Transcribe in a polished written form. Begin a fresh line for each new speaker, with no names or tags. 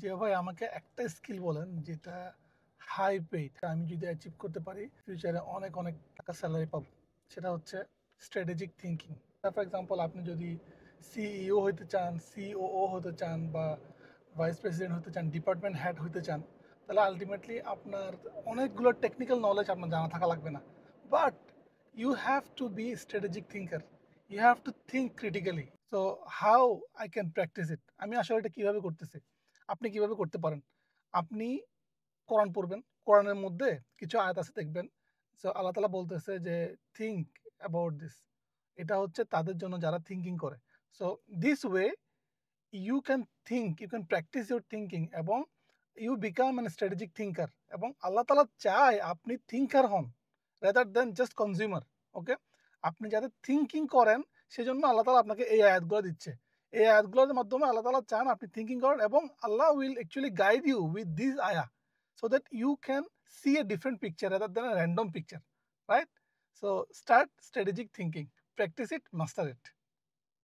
যে ভাই আমাকে একটা স্কিল বলেন যেটা হাই পেইড, আমি যদি অ্যাচিভ করতে পারি ফিউচারে অনেক অনেক টাকা স্যালারি পাবো। সেটা হচ্ছে স্ট্র্যাটেজিক থিঙ্কিং। ফর এক্সাম্পল, আপনি যদি সিইও হতে চান, সিওও হতে চান, বা ভাইস প্রেসিডেন্ট হতে চান, ডিপার্টমেন্ট হেড হতে চান, তাহলে আলটিমেটলি আপনার অনেকগুলো টেকনিক্যাল নলেজ আপনার জানা থাকা লাগবে না। But you have to be strategic thinker, you have to think critically. So how I can practice it, আমি আসলে এটা কীভাবে করতেছি, আপনি কিভাবে করতে পারেন? আপনি কোরআন পড়বেন, কোরআনের মধ্যে কিছু আয়াত আছে দেখবেন। সো আল্লাহ তালা বলতেছে যে থিঙ্ক অ্যাবাউট দিস, এটা হচ্ছে তাদের জন্য যারা থিঙ্কিং করে। So this way you can think, you can practice your thinking, এবং you become an strategic thinker. এবং আল্লাহ তালা চায় আপনি থিঙ্কার হন rather than just consumer. Okay, আপনি যাতে থিঙ্কিং করেন সেজন্য আল্লাহ তালা আপনাকে এই আয়াতগুলো দিচ্ছে। এই আয়াতগুলোর মাধ্যমে আল্লাহ তালা চান আপনি থিঙ্কিং করেন, এবং Allah will actually guide you with this আয়া so that you can see a different picture rather than a random picture, right? So start strategic thinking, practice it, master it.